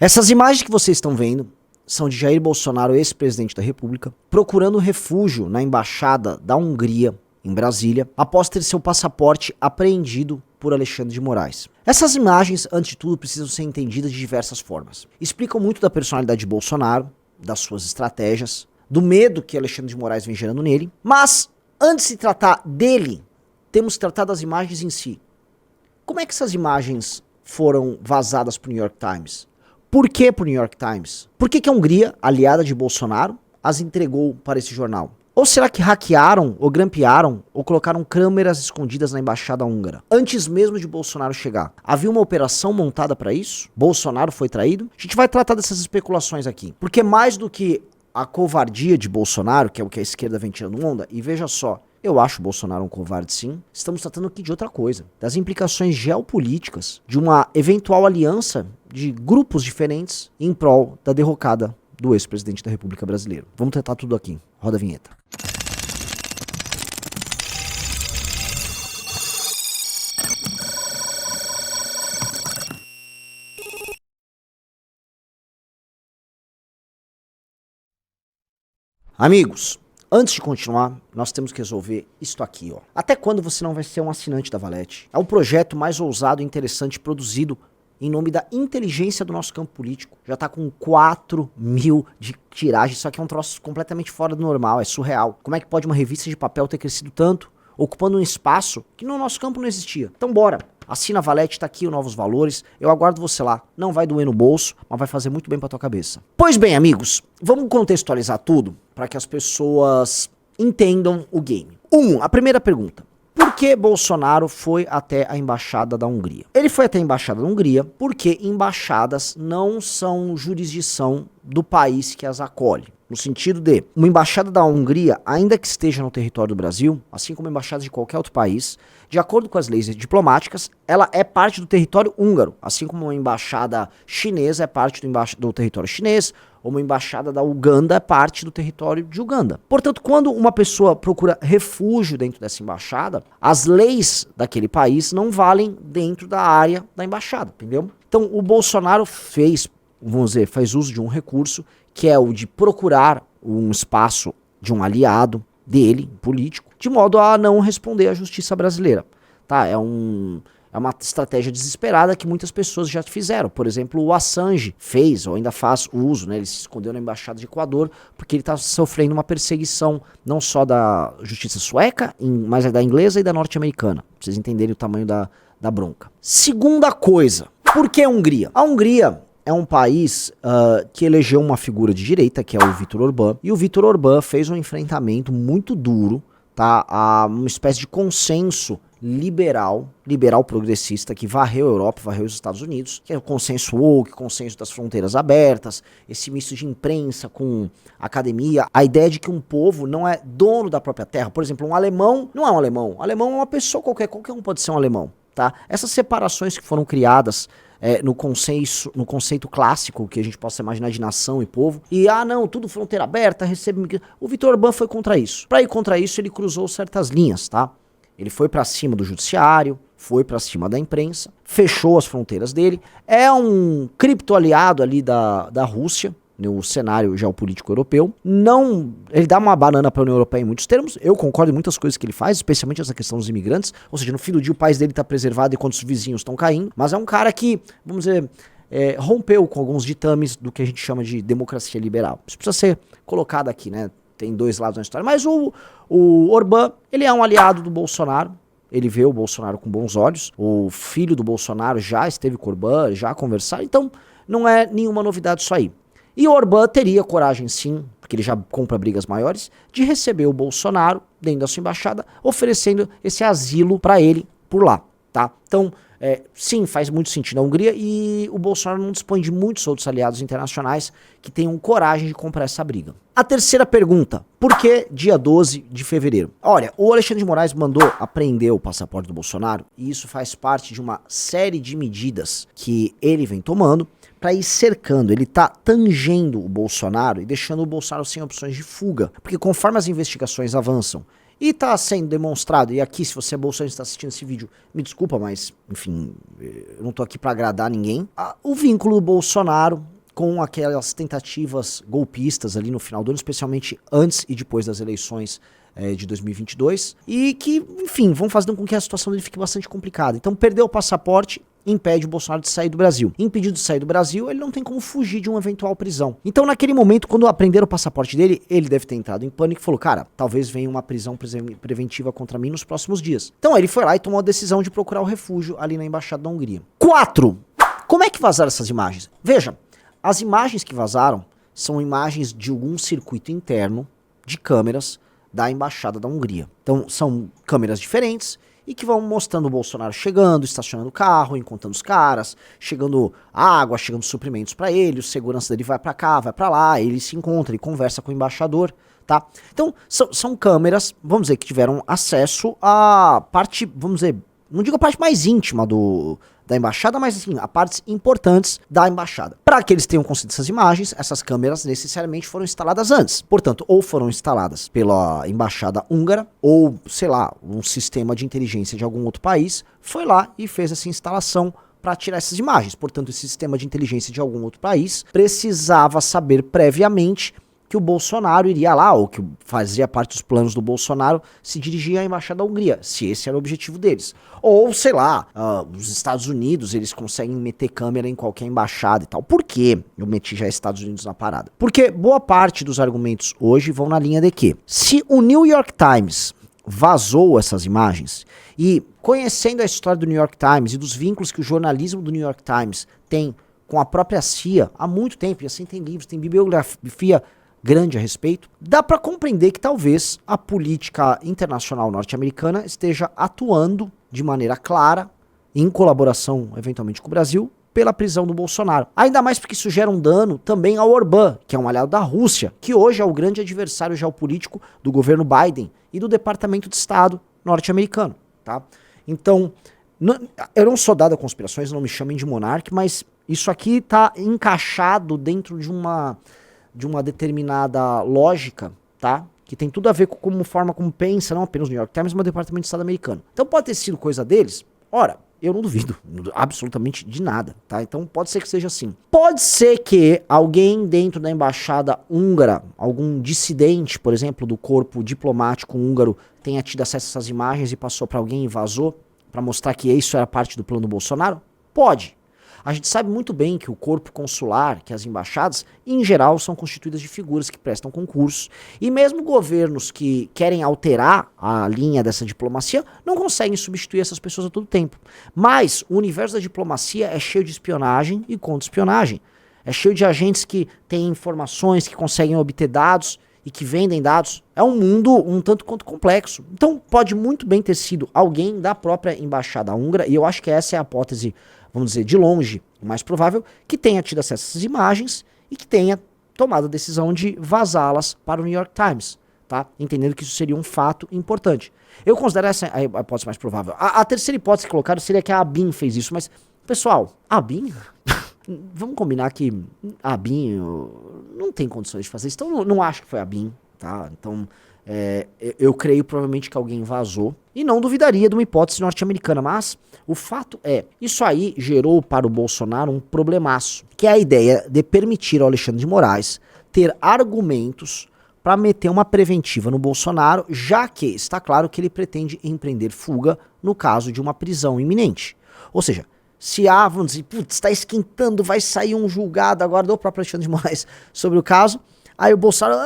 Essas imagens que vocês estão vendo são de Jair Bolsonaro, ex-presidente da República, procurando refúgio na embaixada da Hungria, em Brasília, após ter seu passaporte apreendido por Alexandre de Moraes. Essas imagens, antes de tudo, precisam ser entendidas de diversas formas. Explicam muito da personalidade de Bolsonaro, das suas estratégias, do medo que Alexandre de Moraes vem gerando nele, mas antes de se tratar dele, temos que tratar das imagens em si. Como é que essas imagens foram vazadas para o New York Times? Por que para o New York Times? Por que a Hungria, aliada de Bolsonaro, as entregou para esse jornal? Ou será que hackearam, ou grampearam, ou colocaram câmeras escondidas na embaixada húngara? Antes mesmo de Bolsonaro chegar, havia uma operação montada para isso? Bolsonaro foi traído? A gente vai tratar dessas especulações aqui. Porque mais do que a covardia de Bolsonaro, que é o que a esquerda vem tirando onda, e veja só, eu acho o Bolsonaro um covarde sim, estamos tratando aqui de outra coisa, das implicações geopolíticas de uma eventual aliança de grupos diferentes em prol da derrocada do ex-presidente da República Brasileira. Vamos tratar tudo aqui. Roda a vinheta. Amigos, antes de continuar, nós temos que resolver isto aqui, ó. Até quando você não vai ser um assinante da Valete? É o projeto mais ousado e interessante produzido em nome da inteligência do nosso campo político. Já tá com 4.000 de tiragem. Isso aqui é um troço completamente fora do normal, é surreal. Como é que pode uma revista de papel ter crescido tanto, ocupando um espaço que no nosso campo não existia? Então bora, assina a Valete, tá aqui os novos valores, eu aguardo você lá. Não vai doer no bolso, mas vai fazer muito bem pra tua cabeça. Pois bem, amigos, vamos contextualizar tudo para que as pessoas entendam o game. A primeira pergunta. Por que Bolsonaro foi até a embaixada da Hungria? Ele foi até a embaixada da Hungria porque embaixadas não são jurisdição do país que as acolhe. No sentido de, uma embaixada da Hungria, ainda que esteja no território do Brasil, assim como embaixadas de qualquer outro país, de acordo com as leis diplomáticas, ela é parte do território húngaro, assim como uma embaixada chinesa é parte do território chinês, ou uma embaixada da Uganda é parte do território de Uganda. Portanto, quando uma pessoa procura refúgio dentro dessa embaixada, as leis daquele país não valem dentro da área da embaixada, entendeu? Então, o Bolsonaro fez uso de um recurso, que é o de procurar um espaço de um aliado dele, político, de modo a não responder à justiça brasileira. Tá? É uma estratégia desesperada que muitas pessoas já fizeram. Por exemplo, o Assange fez, ou ainda faz uso, né? Ele se escondeu na embaixada de Equador, porque ele está sofrendo uma perseguição, não só da justiça sueca, mas da inglesa e da norte-americana. Pra vocês entenderem o tamanho da bronca. Segunda coisa, por que a Hungria? A Hungria é um país que elegeu uma figura de direita, que é o Viktor Orbán, e o Viktor Orbán fez um enfrentamento muito duro, tá, a uma espécie de consenso liberal progressista que varreu a Europa, varreu os Estados Unidos, que é o consenso woke, consenso das fronteiras abertas, esse misto de imprensa com academia, a ideia de que um povo não é dono da própria terra. Por exemplo, um alemão não é um alemão é uma pessoa qualquer um pode ser um alemão, tá? Essas separações que foram criadas no conceito clássico que a gente possa imaginar de nação e povo, e não, tudo fronteira aberta, recebe... O Viktor Orbán foi contra isso. Para ir contra isso, ele cruzou certas linhas, tá? Ele foi pra cima do judiciário, foi pra cima da imprensa, fechou as fronteiras dele, é um cripto-aliado ali da Rússia, no cenário geopolítico europeu. Ele dá uma banana pra União Europeia em muitos termos, eu concordo em muitas coisas que ele faz, especialmente essa questão dos imigrantes, ou seja, no fim do dia o país dele tá preservado enquanto os vizinhos estão caindo, mas é um cara que, vamos dizer, rompeu com alguns ditames do que a gente chama de democracia liberal. Isso precisa ser colocado aqui, né? Tem dois lados na história, mas o Orbán, ele é um aliado do Bolsonaro, ele vê o Bolsonaro com bons olhos, o filho do Bolsonaro já esteve com o Orbán, já conversaram, então não é nenhuma novidade isso aí. E o Orbán teria coragem sim, porque ele já compra brigas maiores, de receber o Bolsonaro dentro da sua embaixada, oferecendo esse asilo para ele por lá, tá? Então, sim, faz muito sentido na Hungria, e o Bolsonaro não dispõe de muitos outros aliados internacionais que tenham coragem de comprar essa briga. A terceira pergunta, por que dia 12 de fevereiro? Olha, o Alexandre de Moraes mandou apreender o passaporte do Bolsonaro, e isso faz parte de uma série de medidas que ele vem tomando para ir cercando. Ele tá tangendo o Bolsonaro e deixando o Bolsonaro sem opções de fuga, porque conforme as investigações avançam E tá sendo demonstrado, e aqui se você é bolsonarista e está assistindo esse vídeo, me desculpa, mas enfim, eu não tô aqui para agradar ninguém, o vínculo do Bolsonaro com aquelas tentativas golpistas ali no final do ano, especialmente antes e depois das eleições de 2022, e que, enfim, vão fazendo com que a situação dele fique bastante complicada. Então, perder o passaporte impede o Bolsonaro de sair do Brasil. Impedido de sair do Brasil, ele não tem como fugir de uma eventual prisão. Então, naquele momento, quando aprenderam o passaporte dele, ele deve ter entrado em pânico e falou, cara, talvez venha uma prisão preventiva contra mim nos próximos dias. Então, ele foi lá e tomou a decisão de procurar o refúgio ali na Embaixada da Hungria. 4. Como é que vazaram essas imagens? Veja, as imagens que vazaram são imagens de algum circuito interno de câmeras da Embaixada da Hungria. Então, são câmeras diferentes e que vão mostrando o Bolsonaro chegando, estacionando o carro, encontrando os caras, chegando água, chegando suprimentos para ele, o segurança dele vai para cá, vai para lá, ele se encontra, ele conversa com o embaixador, tá? Então, são câmeras, vamos dizer, que tiveram acesso à parte, vamos dizer, não digo a parte mais íntima da embaixada, mas assim, a partes importantes da embaixada. Para que eles tenham conseguido essas imagens, essas câmeras necessariamente foram instaladas antes. Portanto, ou foram instaladas pela embaixada húngara, ou, sei lá, um sistema de inteligência de algum outro país foi lá e fez essa instalação para tirar essas imagens. Portanto, esse sistema de inteligência de algum outro país precisava saber previamente que o Bolsonaro iria lá, ou que fazia parte dos planos do Bolsonaro, se dirigir à Embaixada da Hungria, se esse era o objetivo deles. Ou, sei lá, os Estados Unidos, eles conseguem meter câmera em qualquer embaixada e tal. Por que eu meti já Estados Unidos na parada? Porque boa parte dos argumentos hoje vão na linha de que, se o New York Times vazou essas imagens, e conhecendo a história do New York Times e dos vínculos que o jornalismo do New York Times tem com a própria CIA há muito tempo, e assim tem livros, tem bibliografia grande a respeito, dá para compreender que talvez a política internacional norte-americana esteja atuando de maneira clara, em colaboração eventualmente com o Brasil, pela prisão do Bolsonaro. Ainda mais porque isso gera um dano também ao Orbán, que é um aliado da Rússia, que hoje é o grande adversário geopolítico do governo Biden e do Departamento de Estado norte-americano, tá? Então, eu não sou dado a conspirações, não me chamem de monarca, mas isso aqui tá encaixado dentro de uma determinada lógica, tá? Que tem tudo a ver com forma como pensa, não apenas o New York Times, mas o Departamento de Estado americano. Então pode ter sido coisa deles? Ora, eu não duvido absolutamente de nada, tá? Então pode ser que seja assim. Pode ser que alguém dentro da embaixada húngara, algum dissidente, por exemplo, do corpo diplomático húngaro, tenha tido acesso a essas imagens e passou para alguém e vazou, para mostrar que isso era parte do plano do Bolsonaro? Pode. A gente sabe muito bem que o corpo consular, que as embaixadas, em geral, são constituídas de figuras que prestam concursos. E mesmo governos que querem alterar a linha dessa diplomacia, não conseguem substituir essas pessoas a todo tempo. Mas o universo da diplomacia é cheio de espionagem e contra-espionagem. É cheio de agentes que têm informações, que conseguem obter dados e que vendem dados. É um mundo um tanto quanto complexo. Então pode muito bem ter sido alguém da própria embaixada húngara, e eu acho que essa é a hipótese, vamos dizer, de longe, o mais provável, que tenha tido acesso a essas imagens e que tenha tomado a decisão de vazá-las para o New York Times, tá? Entendendo que isso seria um fato importante. Eu considero essa a hipótese mais provável. A terceira hipótese que colocaram seria que a ABIN fez isso, mas, pessoal, a ABIN... Vamos combinar que a ABIN não tem condições de fazer isso, então não acho que foi a ABIN, tá? Então, eu creio provavelmente que alguém vazou, e não duvidaria de uma hipótese norte-americana, mas o fato é, isso aí gerou para o Bolsonaro um problemaço, que é a ideia de permitir ao Alexandre de Moraes ter argumentos para meter uma preventiva no Bolsonaro, já que está claro que ele pretende empreender fuga no caso de uma prisão iminente. Ou seja, se vamos dizer, putz, está esquentando, vai sair um julgado agora do próprio Alexandre de Moraes sobre o caso, aí o Bolsonaro,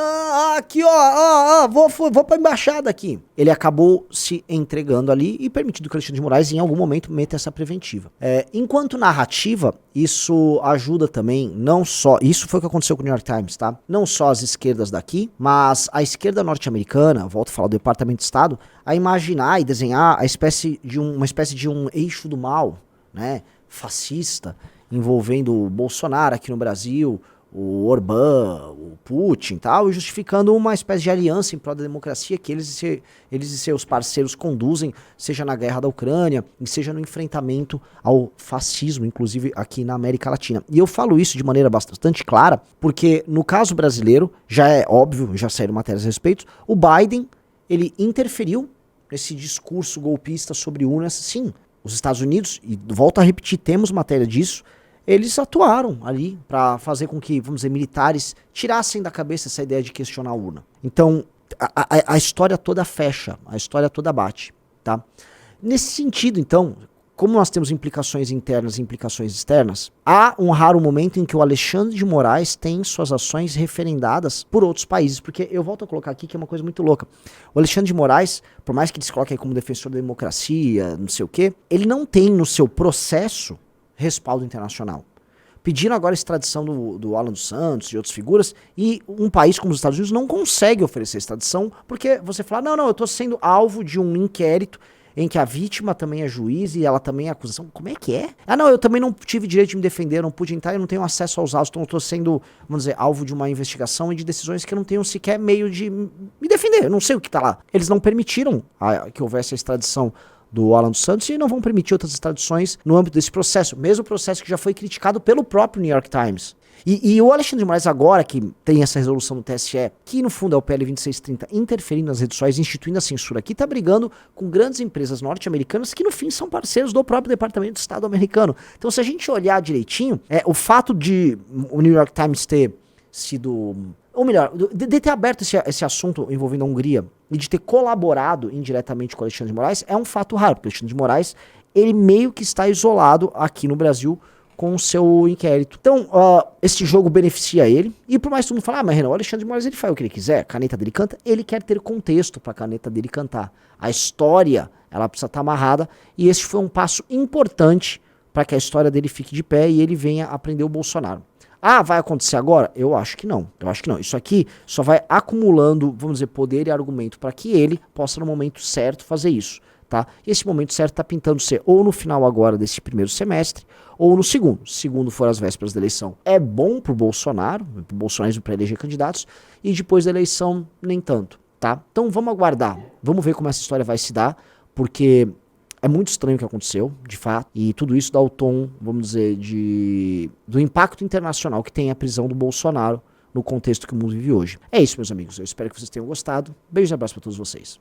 aqui ó, vou pra embaixada aqui. Ele acabou se entregando ali e permitindo que o Alexandre de Moraes em algum momento meta essa preventiva. Enquanto narrativa, isso ajuda também, não só, isso foi o que aconteceu com o New York Times, tá? Não só as esquerdas daqui, mas a esquerda norte-americana, volto a falar do Departamento de Estado, a imaginar e desenhar uma espécie de um eixo do mal, né, fascista, envolvendo o Bolsonaro aqui no Brasil, o Orbán, o Putin e tal, e justificando uma espécie de aliança em prol da democracia que eles e seus parceiros conduzem, seja na guerra da Ucrânia, e seja no enfrentamento ao fascismo, inclusive aqui na América Latina. E eu falo isso de maneira bastante clara, porque no caso brasileiro, já é óbvio, já saíram matérias a respeito, o Biden ele interferiu nesse discurso golpista sobre urnas. Sim, os Estados Unidos, e volto a repetir, temos matéria disso, eles atuaram ali para fazer com que, vamos dizer, militares tirassem da cabeça essa ideia de questionar a urna. Então, a história toda fecha, a história toda bate, tá? Nesse sentido, então, como nós temos implicações internas e implicações externas, há um raro momento em que o Alexandre de Moraes tem suas ações referendadas por outros países, porque eu volto a colocar aqui que é uma coisa muito louca. O Alexandre de Moraes, por mais que ele se coloque aí como defensor da democracia, não sei o quê, ele não tem no seu processo respaldo internacional. Pediram agora a extradição do Alan dos Santos e outras figuras, e um país como os Estados Unidos não consegue oferecer extradição, porque você fala, não, eu estou sendo alvo de um inquérito em que a vítima também é juiz e ela também é acusação. Como é que é? Ah, não, eu também não tive direito de me defender, eu não pude entrar, eu não tenho acesso aos autos, então eu estou sendo, vamos dizer, alvo de uma investigação e de decisões que eu não tenho sequer meio de me defender, eu não sei o que está lá. Eles não permitiram que houvesse a extradição do Alan dos Santos e não vão permitir outras extradições no âmbito desse processo, mesmo processo que já foi criticado pelo próprio New York Times. E o Alexandre de Moraes agora, que tem essa resolução do TSE, que no fundo é o PL 2630, interferindo nas redes sociais, instituindo a censura aqui, tá brigando com grandes empresas norte-americanas que no fim são parceiros do próprio Departamento de Estado americano. Então se a gente olhar direitinho, o fato de o New York Times ter sido... Ou melhor, de ter aberto esse assunto envolvendo a Hungria e de ter colaborado indiretamente com o Alexandre de Moraes é um fato raro, porque o Alexandre de Moraes, ele meio que está isolado aqui no Brasil com o seu inquérito. Então, esse jogo beneficia ele, e por mais que todo mundo fale, mas Renan, o Alexandre de Moraes ele faz o que ele quiser, a caneta dele canta, ele quer ter contexto para a caneta dele cantar. A história, ela precisa estar amarrada, e esse foi um passo importante para que a história dele fique de pé e ele venha aprender o Bolsonaro. Ah, vai acontecer agora? Eu acho que não. Eu acho que não. Isso aqui só vai acumulando, vamos dizer, poder e argumento para que ele possa no momento certo fazer isso, tá? E esse momento certo está pintando ser ou no final agora desse primeiro semestre, ou no segundo. Segundo for as vésperas da eleição. É bom pro Bolsonaro, pro bolsonarismo para eleger candidatos, e depois da eleição nem tanto, tá? Então vamos aguardar. Vamos ver como essa história vai se dar, porque é muito estranho o que aconteceu, de fato, e tudo isso dá o tom, vamos dizer, do impacto internacional que tem a prisão do Bolsonaro no contexto que o mundo vive hoje. É isso, meus amigos. Eu espero que vocês tenham gostado. Beijos e abraços para todos vocês.